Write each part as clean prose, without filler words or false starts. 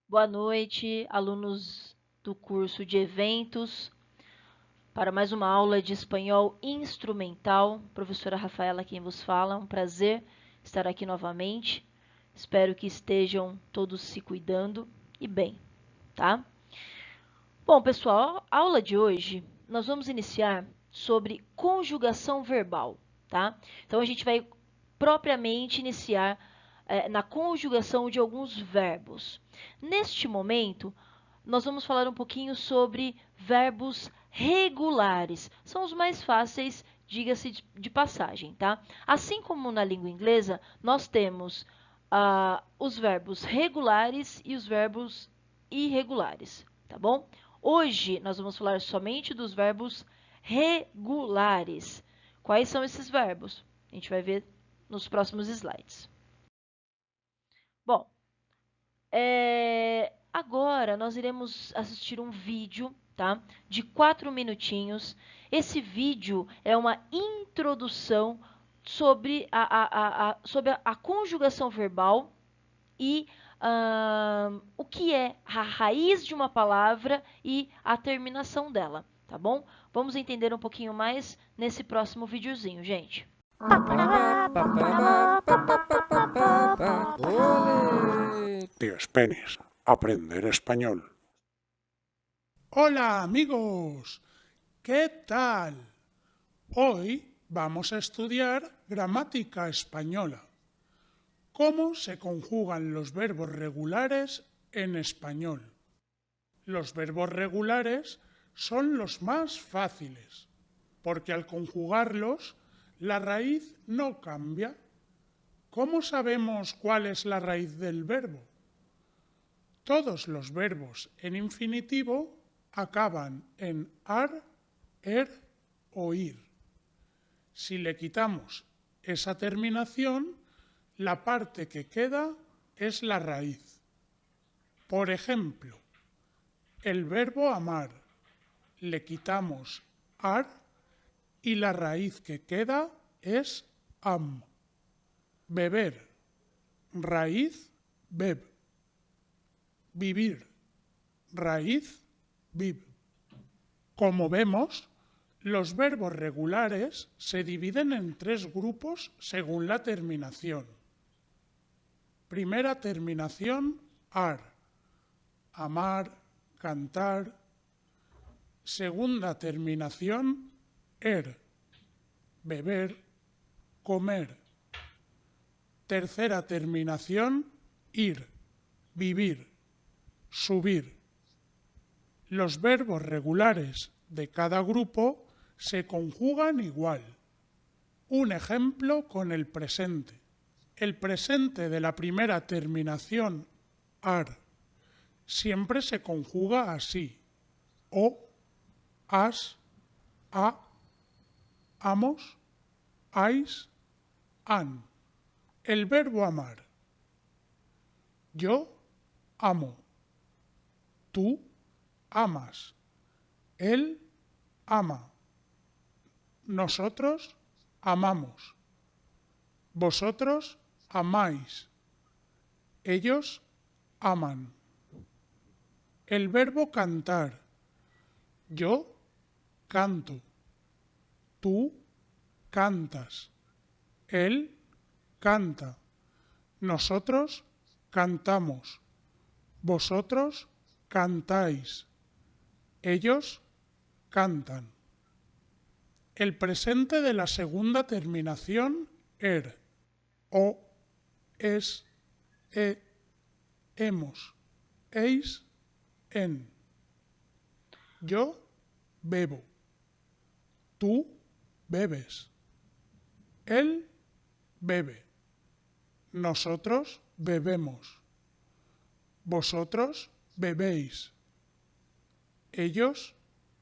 Boa noite, alunos do curso de eventos, para mais uma aula de espanhol instrumental. Professora Rafaela quem vos fala, um prazer estar aqui novamente. Espero que estejam todos se cuidando e bem, tá? Bom, pessoal, a aula de hoje nós vamos iniciar sobre conjugação verbal, tá? Então a gente vai propriamente iniciar na conjugação de alguns verbos. Neste momento, nós vamos falar um pouquinho sobre verbos regulares. São os mais fáceis, diga-se de passagem, tá? Assim como na língua inglesa, nós temos os verbos regulares e os verbos irregulares, tá bom? Hoje nós vamos falar somente dos verbos regulares. Quais são esses verbos? A gente vai ver nos próximos slides. Bom, agora nós iremos assistir um vídeo, tá? De 4 minutinhos. Esse vídeo é uma introdução sobre a conjugação verbal e o que é a raiz de uma palavra e a terminação dela, tá bom? Vamos entender um pouquinho mais nesse próximo videozinho, gente. Tío Spenis, aprender español. Hola amigos, ¿qué tal? Hoy vamos a estudiar gramática española. ¿Cómo se conjugan los verbos regulares en español? Los verbos regulares son los más fáciles, porque al conjugarlos la raíz no cambia. ¿Cómo sabemos cuál es la raíz del verbo? Todos los verbos en infinitivo acaban en ar, o ir. Si le quitamos esa terminación, la parte que queda es la raíz. Por ejemplo, el verbo amar, le quitamos ar y la raíz que queda es am. Beber, raíz, beb. Vivir, raíz, viv. Como vemos, los verbos regulares se dividen en 3 grupos según la terminación. Primera terminación, ar, amar, cantar. Segunda terminación, beber, comer. Tercera terminación, ir, vivir, subir. Los verbos regulares de cada grupo se conjugan igual. Un ejemplo con el presente. El presente de la primera terminación, ar, siempre se conjuga así: o, as, a, amos, ais, an. El verbo amar. Yo amo. Tú amas. Él ama. Nosotros amamos. Vosotros amáis. Ellos aman. El verbo cantar. Yo canto. Tú cantas. Él canta. Nosotros cantamos. Vosotros cantáis. Ellos cantan. El presente de la segunda terminación, o, es, hemos, eis, en. Yo bebo. Tú bebes. Él bebe. Nosotros bebemos. Vosotros bebéis. Ellos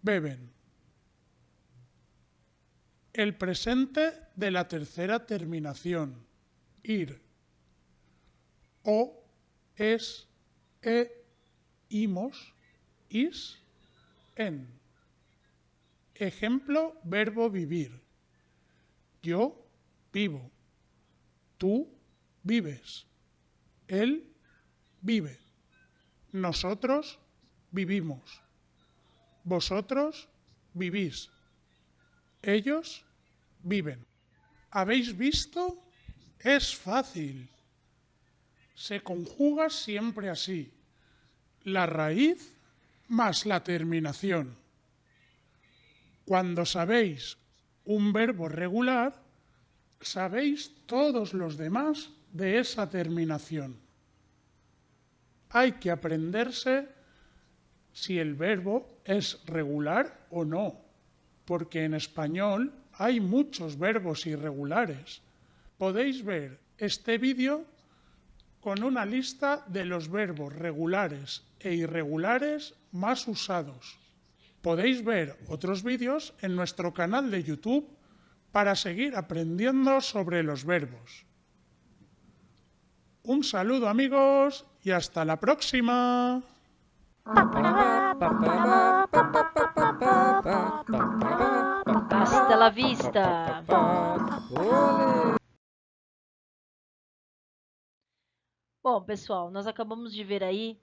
beben. El presente de la tercera terminación, ir. O, es, imos, is, en. Ejemplo, verbo vivir. Yo vivo. Tú vives. Él vive. Nosotros vivimos. Vosotros vivís. Ellos viven. ¿Habéis visto? Es fácil. Se conjuga siempre así. La raíz más la terminación. Cuando sabéis un verbo regular, sabéis todos los demás de esa terminación. Hay que aprenderse si el verbo es regular o no, porque en español hay muchos verbos irregulares. Podéis ver este vídeo con una lista de los verbos regulares e irregulares más usados. Podéis ver otros vídeos en nuestro canal de YouTube para seguir aprendiendo sobre los verbos. Un saludo, amigos, y hasta la próxima. Hasta la vista! Bom, pessoal, nós acabamos de ver aí,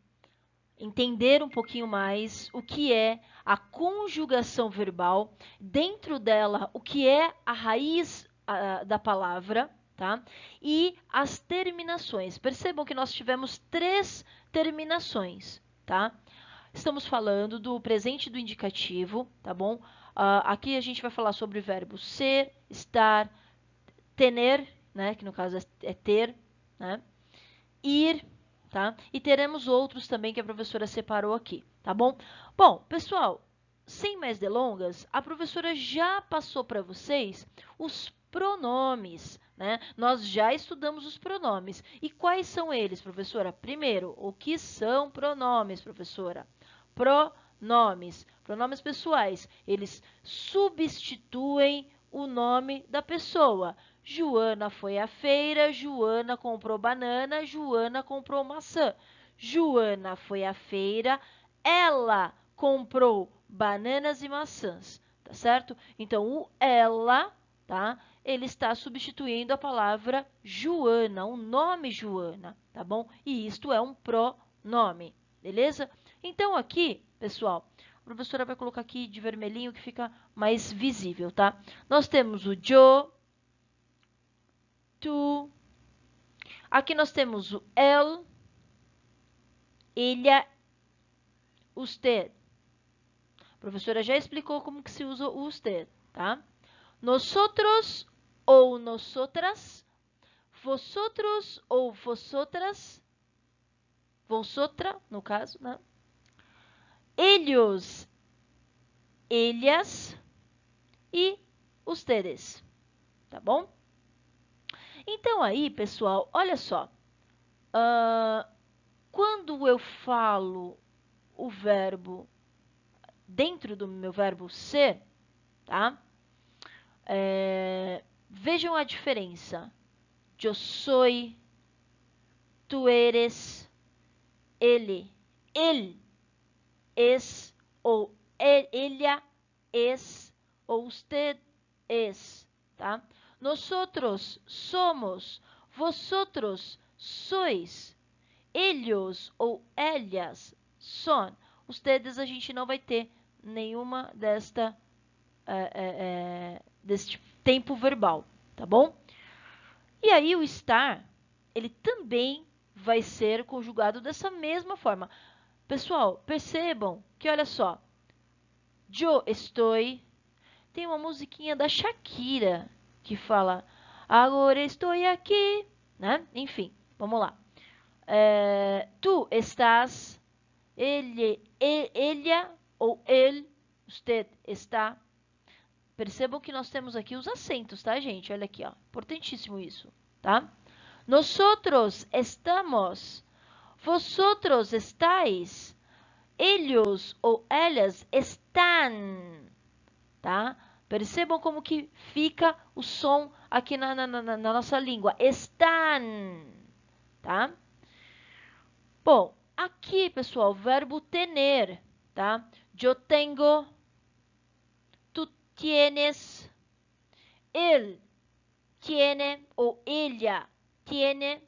entender um pouquinho mais o que é a conjugação verbal, dentro dela o que é a raiz da palavra, tá? E as terminações. Percebam que nós tivemos 3 terminações, tá? Estamos falando do presente do indicativo, tá bom? Aqui a gente vai falar sobre o verbo ser, estar, tener, né? Que no caso é ter, né? Ir, tá? E teremos outros também que a professora separou aqui, tá bom? Bom, pessoal, sem mais delongas, a professora já passou para vocês os pronomes, né? Nós já estudamos os pronomes. E quais são eles, professora? Primeiro, o que são pronomes, professora? Pronomes. Pronomes pessoais. Eles substituem o nome da pessoa. Joana foi à feira, Joana comprou banana, Joana comprou maçã. Joana foi à feira, ela comprou bananas e maçãs, tá certo? Então, o ela, tá? Ele está substituindo a palavra Joana, o nome Joana, tá bom? E isto é um pronome, beleza? Então, aqui, pessoal, a professora vai colocar aqui de vermelhinho que fica mais visível, tá? Nós temos o yo, tu. Aqui nós temos o él, ella, usted. A professora já explicou como que se usa o usted, tá? Nosotros ou nosotras, vosotros ou vosotras, vosotra, no caso, né? Ellos, ellas e ustedes, tá bom? Então, aí, pessoal, olha só. Quando eu falo o verbo dentro do meu verbo ser, tá? Vejam a diferença. Eu sou, tu eres, ele es, ou ella es, ou usted es, tá? Nosotros somos, vosotros sois, ellos ou ellas son. Ustedes a gente não vai ter nenhuma deste tempo verbal, tá bom? E aí o estar, ele também vai ser conjugado dessa mesma forma. Pessoal, percebam que, olha só, yo estoy, tem uma musiquinha da Shakira que fala, agora estou aqui, né? Enfim, vamos lá. Tu estás, ele, ella ou ele, usted está. Percebam que nós temos aqui os acentos, tá, gente? Olha aqui, ó. Importantíssimo isso, tá? Nosotros estamos, vosotros estáis, ellos ou ellas están, tá? Percebam como que fica o som aqui na nossa língua. Están, tá? Bom, aqui, pessoal, o verbo tener, tá? Eu tenho, tu tienes, él tiene ou ella tiene,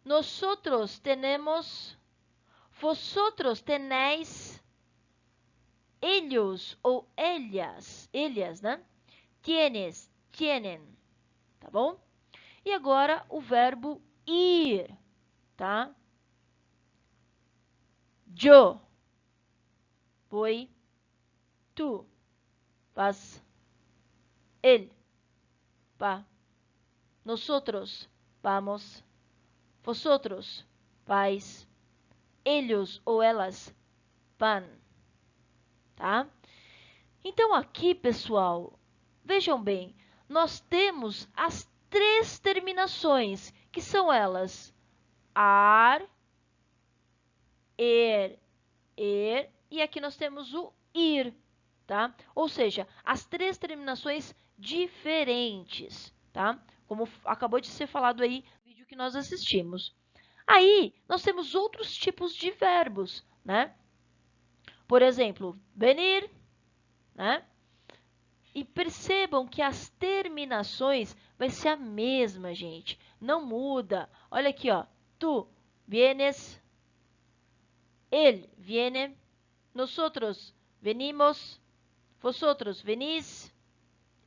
nosotros tenemos, Vosotros tenéis, ellos ou ellas, né? Tienes, tienen, tá bom? E agora o verbo ir, tá? Yo voy, tú vas, él va, nosotros vamos, vosotros vais, ellos ou elas van, tá? Então aqui, pessoal, vejam bem, nós temos as 3 terminações, que são elas: ar, er, e aqui nós temos o ir, tá? Ou seja, as 3 terminações diferentes, tá? Como acabou de ser falado aí no vídeo que nós assistimos. Aí, nós temos outros tipos de verbos, né? Por exemplo, venir, né? E percebam que as terminações vai ser a mesma, gente. Não muda. Olha aqui, ó. Tu vienes, él viene, nosotros venimos, vosotros venís,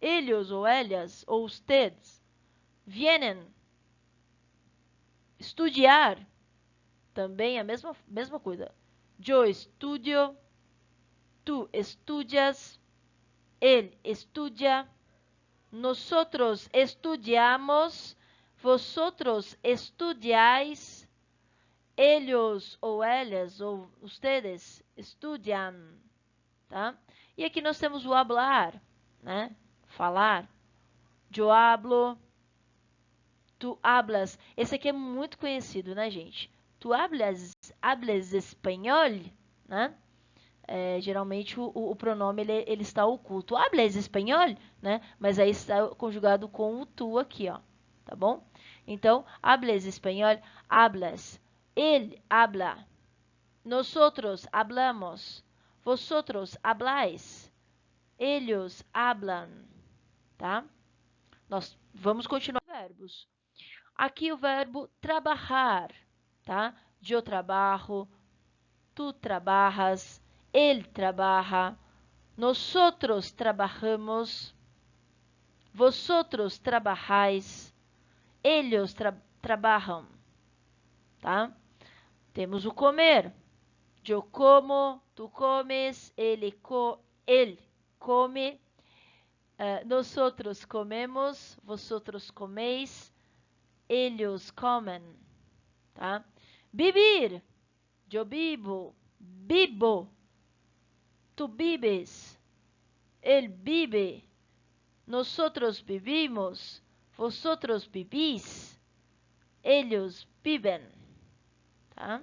ellos ou ellas ou ustedes vienen. Estudiar, também a mesma coisa. Yo estudio, tú estudias, él estudia, nosotros estudiamos, vosotros estudiáis, ellos ou ellas ou ustedes estudiam, tá? E aqui nós temos o hablar, né? Falar. Yo hablo, tu hablas. Esse aqui é muito conhecido, né, gente? Tu hablas espanhol, né? Geralmente o pronome ele está oculto. Hablas espanhol, né? Mas aí está conjugado com o tu aqui, ó. Tá bom? Então, hablas espanhol, hablas. Él habla. Nosotros hablamos. Vosotros habláis. Ellos hablan. Tá? Nós vamos continuar com verbos. Aqui o verbo trabalhar, tá? Eu trabalho, tu trabalhas, ele trabalha, nosotros trabajamos, vosotros trabajáis, ellos trabalham, tá? Temos o comer. Eu como, tu comes, ele come, nosotros comemos, vosotros coméis, ellos comen, tá? Vivir. Eu vivo, tu vives, él vive, nosotros vivimos, vosotros vivís, ellos viven, tá?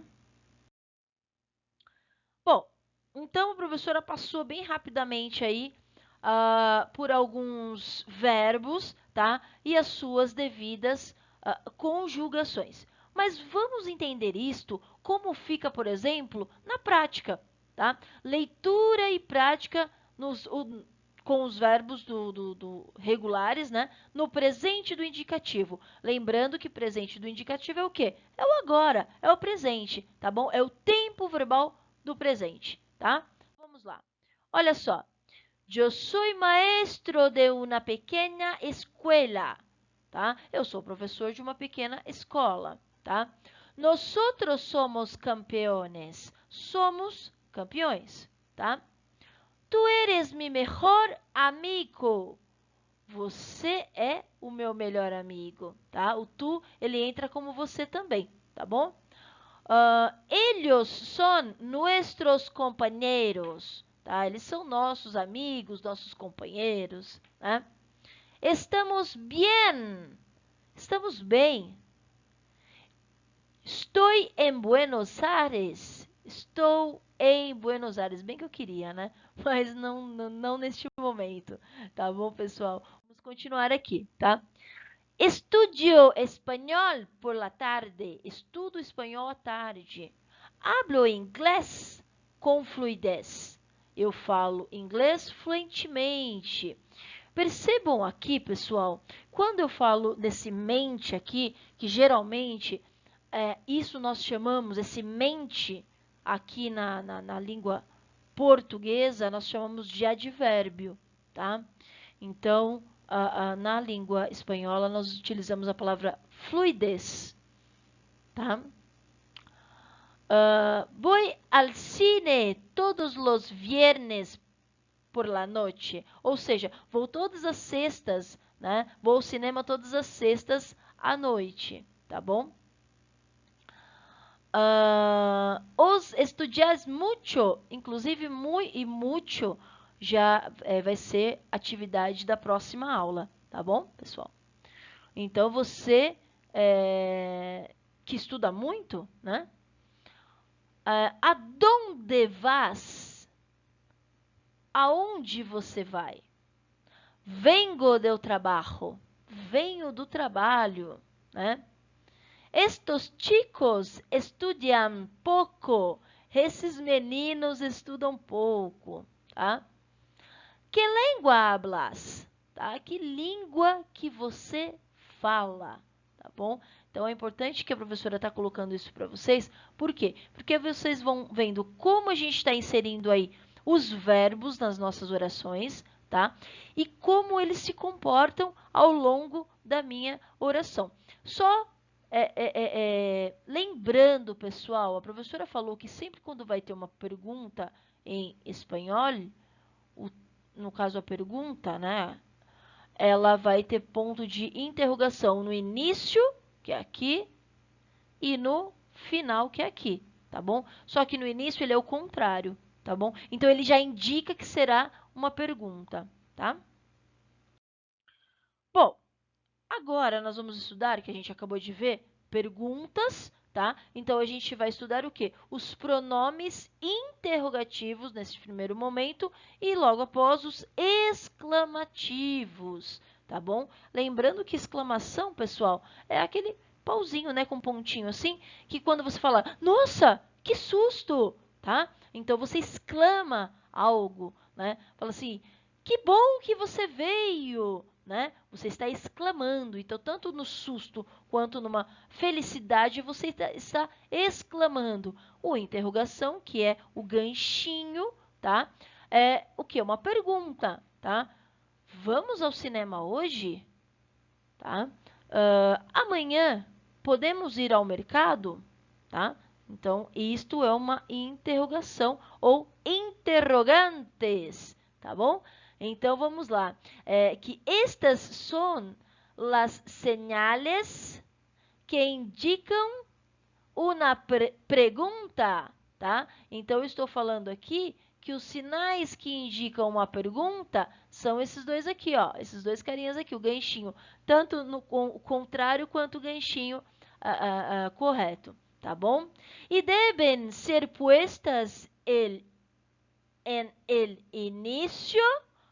Bom, então a professora passou bem rapidamente aí por alguns verbos, tá? E as suas devidas conjugações. Mas vamos entender isto como fica, por exemplo, na prática, tá? Leitura e prática com os verbos regulares, né? No presente do indicativo. Lembrando que presente do indicativo é o quê? É o agora, é o presente, tá bom? É o tempo verbal do presente, tá? Vamos lá. Olha só. Eu sou maestro de uma pequena escola, tá? Eu sou professor de uma pequena escola, tá? Nosotros somos campeones. Somos campeões, tá? Tu eres mi mejor amigo. Você é o meu melhor amigo, tá? O tu, ele entra como você também, tá bom? Ellos son nuestros compañeros, tá? Eles são nossos amigos, nossos companheiros, né? Estamos bien. Estamos bem. Estou em Buenos Aires. Estou em Buenos Aires. Bem que eu queria, né? Mas não neste momento. Tá bom, pessoal? Vamos continuar aqui, tá? Estudio espanhol por la tarde. Estudo espanhol à tarde. Hablo inglês com fluidez. Eu falo inglês fluentemente. Percebam aqui, pessoal, quando eu falo desse mente aqui, que geralmente isso nós chamamos, esse mente, aqui na língua portuguesa, nós chamamos de advérbio, tá? Então, na língua espanhola, nós utilizamos a palavra fluidez, tá? Voy al cine todos los viernes por la noche. Ou seja, vou todas as sextas, né? Vou ao cinema todas as sextas à noite, tá bom? Os estudias mucho, inclusive muito e mucho, já vai ser atividade da próxima aula, tá bom, pessoal? Então, você que estuda muito, né? Aonde vas? Aonde você vai? Vengo del trabajo. Venho do trabalho, né? Estos chicos estudiam pouco. Esses meninos estudam pouco, tá? Que língua hablas? Tá? Que língua que você fala, tá bom? Então, é importante que a professora está colocando isso para vocês. Por quê? Porque vocês vão vendo como a gente está inserindo aí os verbos nas nossas orações, tá? E como eles se comportam ao longo da minha oração. Só lembrando, pessoal, a professora falou que sempre quando vai ter uma pergunta em espanhol, no caso a pergunta, né? Ela vai ter ponto de interrogação no início, que é aqui, e no final, que é aqui, tá bom? Só que no início ele é o contrário, tá bom? Então, ele já indica que será uma pergunta, tá? Bom, agora nós vamos estudar, que a gente acabou de ver, perguntas, tá? Então, a gente vai estudar o quê? Os pronomes interrogativos nesse primeiro momento e logo após os exclamativos, tá bom? Lembrando que exclamação, pessoal, é aquele pauzinho, né, com pontinho assim, que quando você fala, nossa, que susto, tá? Então, você exclama algo, né? Fala assim, que bom que você veio, né? Você está exclamando. Então, tanto no susto quanto numa felicidade, você está exclamando. O interrogação, que é o ganchinho, tá? É o que? Uma pergunta, tá? Vamos ao cinema hoje? Tá? Amanhã podemos ir ao mercado? Tá? Então, isto é uma interrogação ou interrogantes, tá bom? Então, vamos lá. Que estas são as señales que indicam uma pergunta, tá? Então, eu estou falando aqui que os sinais que indicam uma pergunta são esses dois aqui, ó. Esses dois carinhas aqui, o ganchinho. Tanto no contrário quanto o ganchinho correto, tá bom? E devem ser puestas en el início.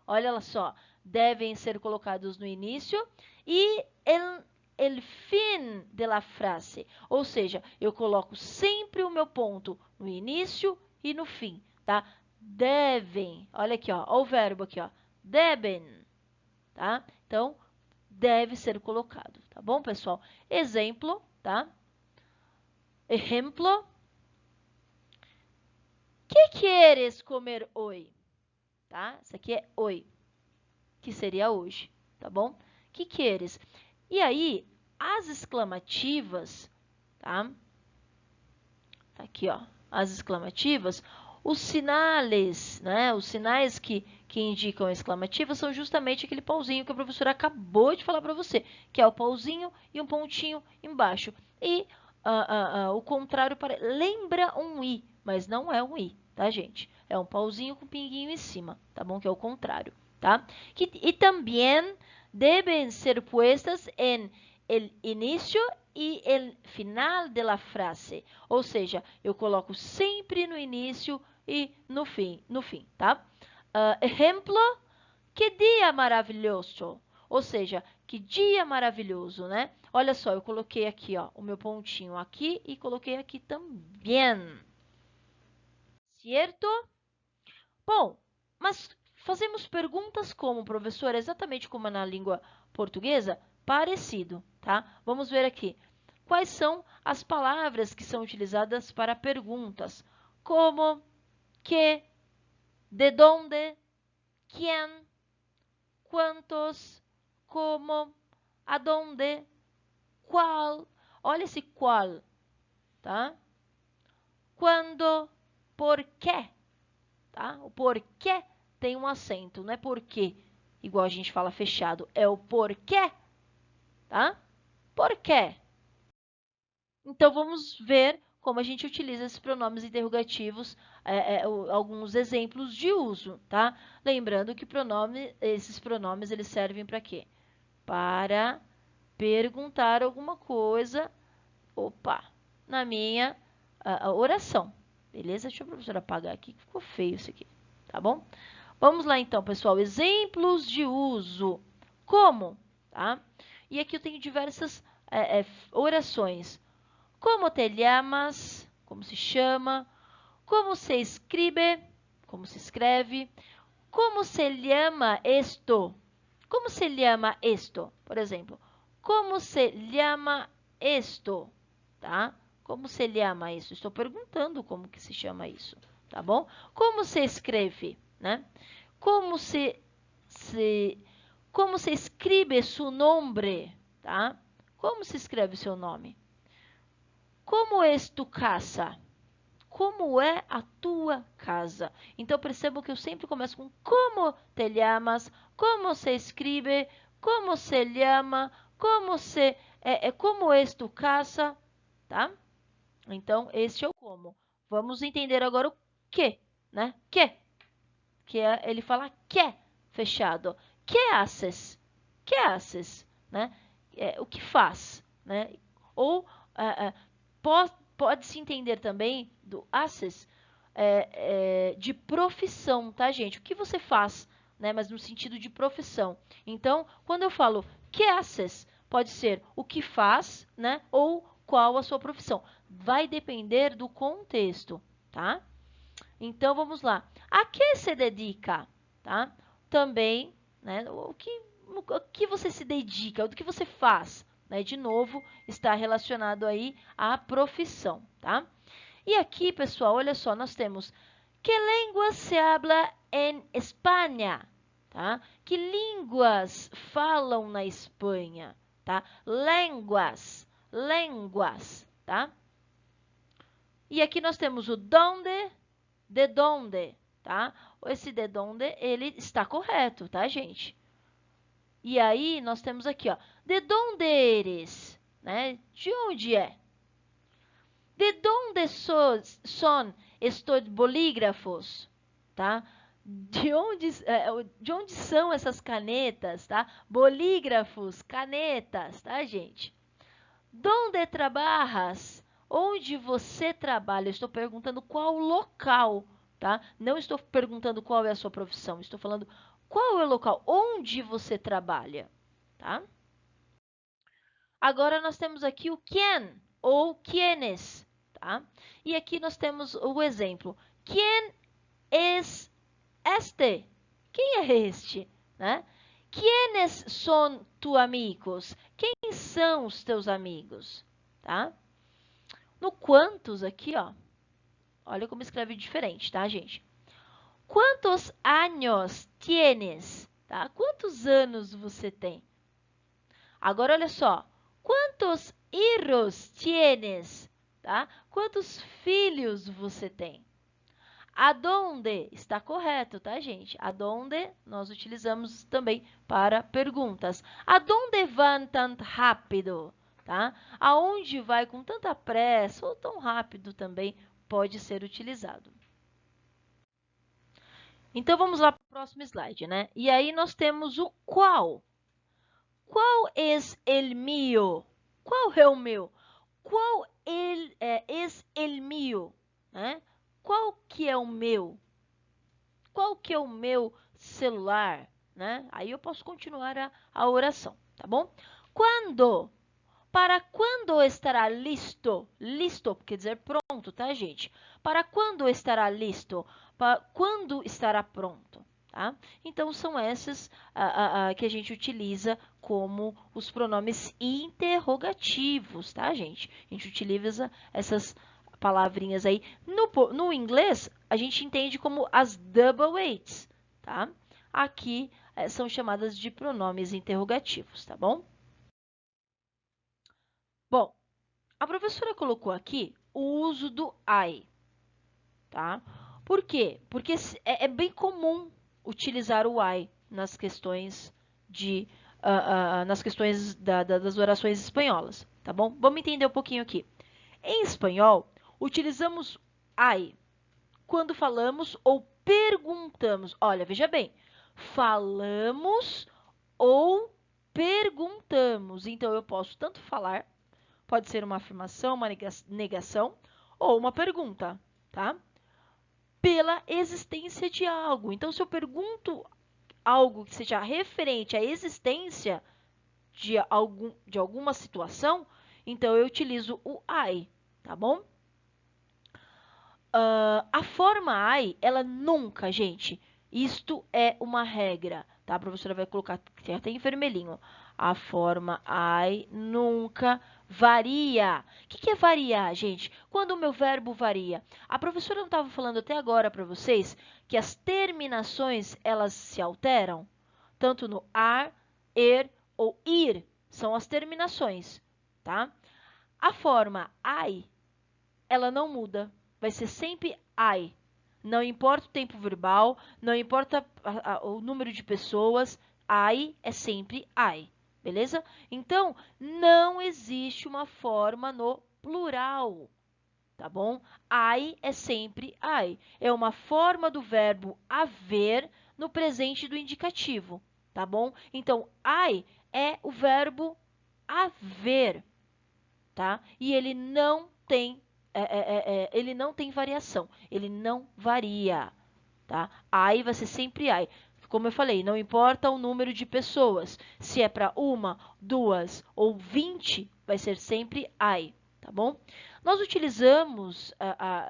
Olha só, devem ser colocados no início e el fin de la frase. Ou seja, eu coloco sempre o meu ponto no início e no fim, tá? Devem. Olha aqui, ó, o verbo aqui, ó. Devem, tá? Então, deve ser colocado, tá bom, pessoal? Exemplo, tá? Exemplo. Que queres comer hoje? Tá? Isso aqui é hoje, que seria hoje, tá bom? Que queres? E aí, as exclamativas, tá? Tá aqui, ó, as exclamativas, os sinais, né? Os sinais que indicam a exclamativa são justamente aquele pauzinho que a professora acabou de falar para você, que é o pauzinho e um pontinho embaixo. E o contrário lembra um i, mas não é um i, tá, gente? É um pauzinho com pinguinho em cima, tá bom? Que é o contrário, tá? E também devem ser puestas em el inicio e el final de la frase. Ou seja, eu coloco sempre no início e no fim, tá? Exemplo, que dia maravilhoso. Ou seja, que dia maravilhoso, né? Olha só, eu coloquei aqui, ó, o meu pontinho aqui e coloquei aqui também. Certo? Bom, mas fazemos perguntas como, professora, exatamente como na língua portuguesa? Parecido, tá? Vamos ver aqui. Quais são as palavras que são utilizadas para perguntas? como, que, de donde, quién, quantos, como, aonde, qual. Olha esse qual, tá? Quando, por quê, tá? O porquê tem um acento, não é porquê, igual a gente fala fechado, é o porquê, tá? Porquê. Então, vamos ver como a gente utiliza esses pronomes interrogativos, alguns exemplos de uso, tá? Lembrando que esses pronomes, eles servem para quê? Para perguntar alguma coisa, na minha oração. Beleza? Deixa a professora apagar aqui, que ficou feio isso aqui, tá bom? Vamos lá então, pessoal. Exemplos de uso. Como? Tá? E aqui eu tenho diversas orações. Como te llamas? Como se chama? Como se escribe? Como se escreve? Como se llama esto? Como se llama esto? Por exemplo, como se llama esto? Tá? Como se llama isso? Estou perguntando como que se chama isso, tá bom? Como se escreve, né? Como se escreve seu nome, tá? Como se escreve seu nome? Como é tu casa? Como é a tua casa? Então, percebam que eu sempre começo com como te llamas, como se escreve, como se llama, como é tu casa, tá? Então, este é o como. Vamos entender agora o que, né? Que é, ele fala que, fechado. Que haces? Que haces? Né? O que faz, né? Ou pode-se entender também do haces de profissão, tá, gente? O que você faz, né? Mas no sentido de profissão. Então, quando eu falo que haces, pode ser o que faz, né? Ou qual a sua profissão. Vai depender do contexto, tá? Então, vamos lá. A que se dedica? Tá? Também, né? O que você se dedica? O que você faz? Né? De novo, está relacionado aí à profissão, tá? E aqui, pessoal, olha só, nós temos que língua se habla em Espanha? Tá? Que línguas falam na Espanha? Tá? Línguas, tá? E aqui nós temos o donde, de donde, tá? Esse de donde, ele está correto, tá, gente? E aí, nós temos aqui, ó, de donde eres, né? De onde é? De donde son estos bolígrafos, tá? De onde são essas canetas, tá? Bolígrafos, canetas, tá, gente? Donde trabalhas? Onde você trabalha? Eu estou perguntando qual local, tá? Não estou perguntando qual é a sua profissão. Estou falando qual é o local onde você trabalha, tá? Agora nós temos aqui o quién ou quiénes, tá? E aqui nós temos o exemplo. ¿Quién es este? Quem é este, né? ¿Quiénes son tus amigos? Quem são os teus amigos, tá? No quantos aqui, ó, olha como escreve diferente, tá, gente? Quantos anos tienes? Tá? Quantos anos você tem? Agora, olha só. Quantos hijos tienes? Tá? Quantos filhos você tem? Adonde está correto, tá, gente? Adonde nós utilizamos também para perguntas. Adonde van tan rápido? Tá? Aonde vai com tanta pressa ou tão rápido também pode ser utilizado. Então, vamos lá para o próximo slide, né? E aí nós temos o qual. Qual é el mío? Qual é o meu? Qual é el mío? Né? Qual que é o meu? Qual que é o meu celular? Né? Aí eu posso continuar a oração, tá bom? Quando? Para quando estará listo? Listo quer dizer pronto, tá, gente? Para quando estará listo? Para quando estará pronto? Tá? Então, são essas que a gente utiliza como os pronomes interrogativos, tá, gente? A gente utiliza essas palavrinhas aí. No inglês, a gente entende como as double weights, tá? Aqui são chamadas de pronomes interrogativos, tá bom? Bom, a professora colocou aqui o uso do I, tá? Por quê? Porque é bem comum utilizar o I nas questões das orações espanholas, tá bom? Vamos entender um pouquinho aqui. Em espanhol, utilizamos I quando falamos ou perguntamos. Olha, veja bem, falamos ou perguntamos. Então, eu posso tanto falar, pode ser uma afirmação, uma negação ou uma pergunta, tá? Pela existência de algo. Então, se eu pergunto algo que seja referente à existência de alguma situação, então eu utilizo o I, tá bom? A forma I, ela nunca, gente, isto é uma regra, tá? A professora vai colocar até em vermelhinho. A forma I nunca varia. O que é variar, gente? Quando o meu verbo varia. A professora não estava falando até agora para vocês que as terminações, elas se alteram? Tanto no ar, ou ir, são as terminações, tá? A forma I, ela não muda. Vai ser sempre I. Não importa o tempo verbal, não importa o número de pessoas, I é sempre I, beleza? Então, não existe uma forma no plural, tá bom? I é sempre I. É uma forma do verbo haver no presente do indicativo, tá bom? Então, I é o verbo haver, tá? E ele não tem variação, ele não varia, tá? I vai ser sempre I. Como eu falei, não importa o número de pessoas, se é para 1, 2 ou 20, vai ser sempre I, tá bom? Nós utilizamos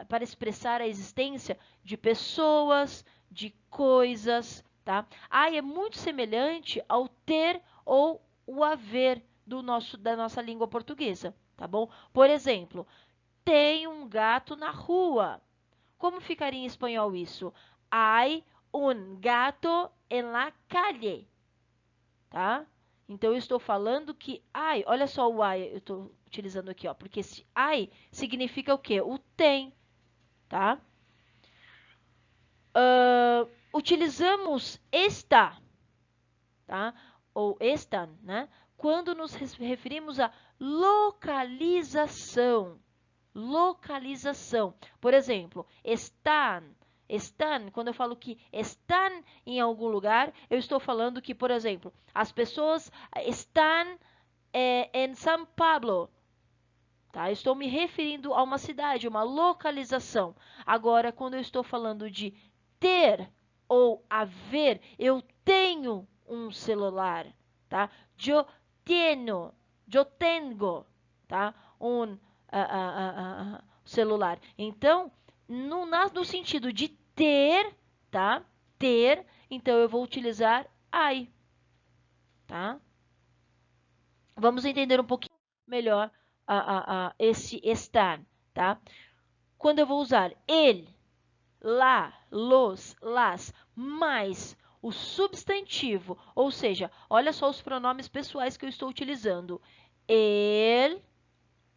para expressar a existência de pessoas, de coisas, tá? I é muito semelhante ao ter ou o haver da nossa língua portuguesa, tá bom? Por exemplo, tem um gato na rua. Como ficaria em espanhol isso? Hay un gato en la calle. Tá? Então, eu estou falando que hay, olha só o I, eu estou utilizando aqui, ó, porque esse hay significa o quê? O tem, tá? Utilizamos está, tá? Ou están, né? Quando nos referimos a localização. Localização. Por exemplo, están, quando eu falo que estão em algum lugar, eu estou falando que, por exemplo, as pessoas estão em São Paulo. Tá? Eu estou me referindo a uma cidade, uma localização. Agora, quando eu estou falando de ter ou haver, eu tenho um celular, tá? Eu tenho, tá? Um celular. Então, no sentido de ter, tá? Ter, então eu vou utilizar I, tá? Vamos entender um pouquinho melhor esse estar, tá? Quando eu vou usar ele, lá, los, las, mais o substantivo, ou seja, olha só os pronomes pessoais que eu estou utilizando. El,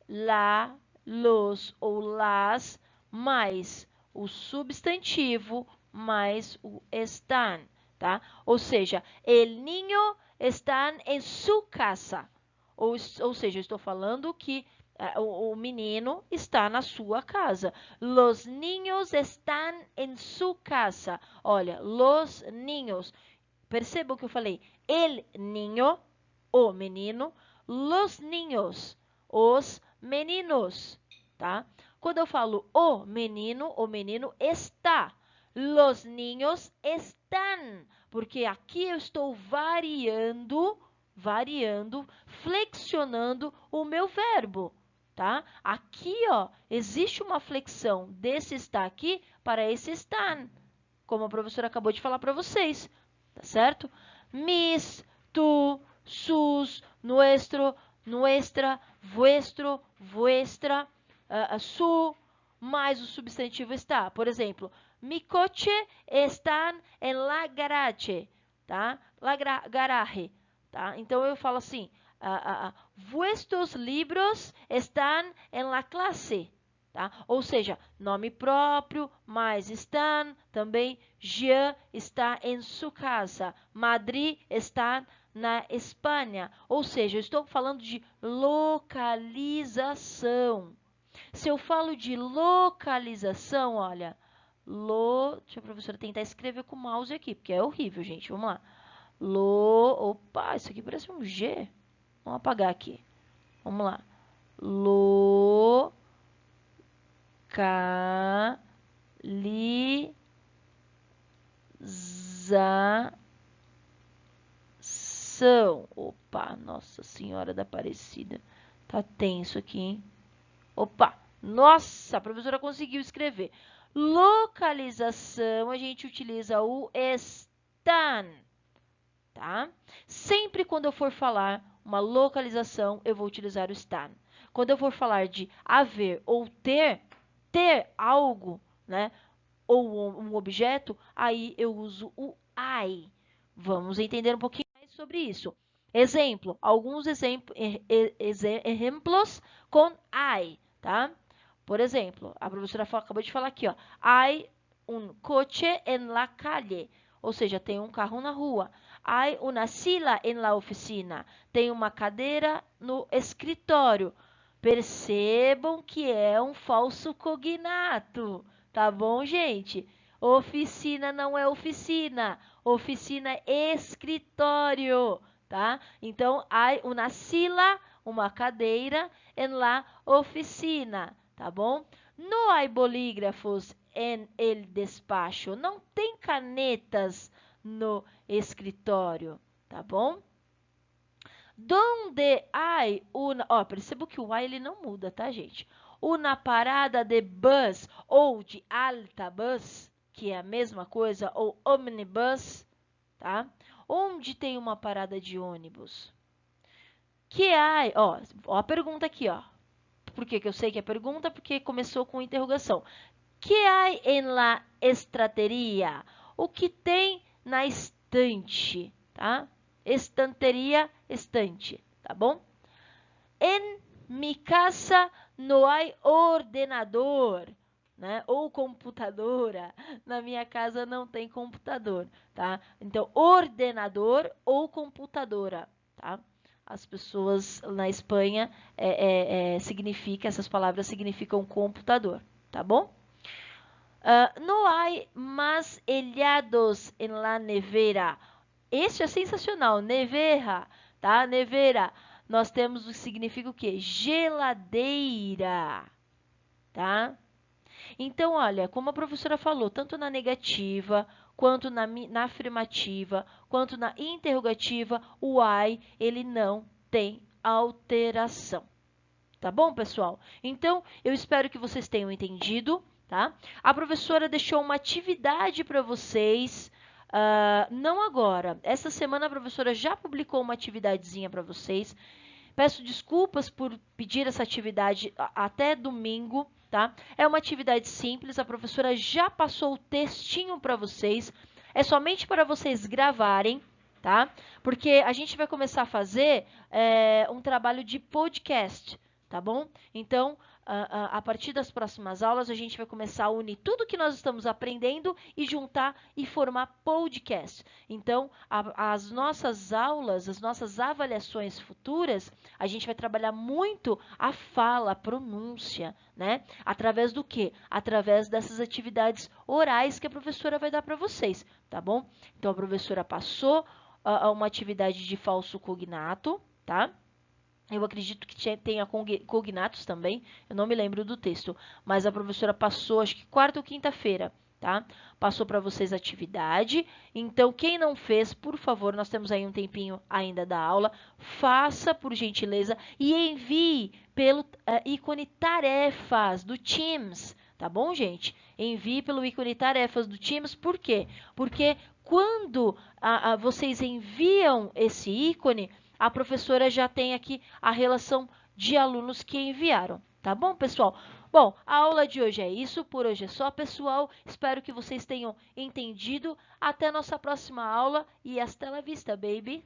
lá, los ou las, mais o substantivo, mais o están, tá? Ou seja, el niño está em su casa. Ou seja, eu estou falando que o menino está na sua casa. Los niños están en su casa. Olha, los niños. Percebam que eu falei el niño, o menino, los niños, os meninos, tá? Quando eu falo o menino está. Los niños están, porque aqui eu estou variando, flexionando o meu verbo, tá? Aqui, ó, existe uma flexão desse está aqui para esse están, como a professora acabou de falar para vocês, tá certo? Mis, tu, sus, nuestro, nuestra, vuestro, vuestra, su, mais o substantivo está. Por exemplo, mi coche está en la garage, tá? Garage, tá? Então eu falo assim, vuestros libros están en la clase, tá? Ou seja, nome próprio, mais están, também Jean está em sua casa, Madrid está na Espanha. Ou seja, eu estou falando de localização. Se eu falo de localização, olha, deixa a professora tentar escrever com o mouse aqui, porque é horrível, gente. Vamos lá. Opa, isso aqui parece um G. Vamos apagar aqui. Vamos lá. Localização. Opa, Nossa Senhora da Aparecida. Tá tenso aqui, hein? Opa, nossa, a professora conseguiu escrever. Localização, a gente utiliza o están, tá? Sempre quando eu for falar uma localização, eu vou utilizar o están. Quando eu for falar de haver ou ter algo, né? Ou um objeto, aí eu uso o I. Vamos entender um pouquinho mais sobre isso. Exemplo, alguns exemplos com I, tá? Por exemplo, a professora acabou de falar aqui, ó. Hay un coche en la calle. Ou seja, tem um carro na rua. Hay una silla en la oficina. Tem uma cadeira no escritório. Percebam que é um falso cognato. Tá bom, gente? Oficina não é oficina. Oficina é escritório, tá? Então, hay una silla, uma cadeira, en la oficina. Tá bom? No hay bolígrafos en el despacho. Não tem canetas no escritório, tá bom? Donde hay una... Ó, percebo que o I ele não muda, tá, gente? Una parada de bus ou de alta bus, que é a mesma coisa, ou omnibus, tá? Onde tem uma parada de ônibus? Que hay... Ó, a pergunta aqui, ó. Por que eu sei que é pergunta? Porque começou com interrogação. Que hay en la estrateria? O que tem na estante, tá? Estanteria, estante, tá bom? En mi casa no hay ordenador, né? Ou computadora. Na minha casa não tem computador, tá? Então, ordenador ou computadora, tá? As pessoas na Espanha essas palavras significam computador, tá bom? No hay más helados en la nevera. Este é sensacional, nevera, tá? Nevera. Nós temos o significa o quê? Geladeira, tá? Então, olha, como a professora falou, tanto na negativa, quanto na afirmativa, quanto na interrogativa, o I, ele não tem alteração. Tá bom, pessoal? Então, eu espero que vocês tenham entendido, tá? A professora deixou uma atividade para vocês, não agora. Essa semana a professora já publicou uma atividadezinha para vocês. Peço desculpas por pedir essa atividade até domingo, tá? É uma atividade simples, a professora já passou o textinho para vocês. É somente para vocês gravarem, tá? Porque a gente vai começar a fazer um trabalho de podcast, tá bom? Então, a partir das próximas aulas, a gente vai começar a unir tudo que nós estamos aprendendo e juntar e formar podcast. Então, as nossas aulas, as nossas avaliações futuras, a gente vai trabalhar muito a fala, a pronúncia, né? Através do quê? Através dessas atividades orais que a professora vai dar para vocês, tá bom? Então, a professora passou uma atividade de falso cognato, tá? Eu acredito que tenha cognatos também, eu não me lembro do texto, mas a professora passou, acho que quarta ou quinta-feira, tá? Passou para vocês a atividade, então quem não fez, por favor, nós temos aí um tempinho ainda da aula, faça por gentileza e envie pelo ícone tarefas do Teams, tá bom, gente? Envie pelo ícone tarefas do Teams, por quê? Porque quando vocês enviam esse ícone, a professora já tem aqui a relação de alunos que enviaram, tá bom, pessoal? Bom, a aula de hoje é isso. Por hoje é só, pessoal. Espero que vocês tenham entendido. Até a nossa próxima aula e hasta la vista, baby!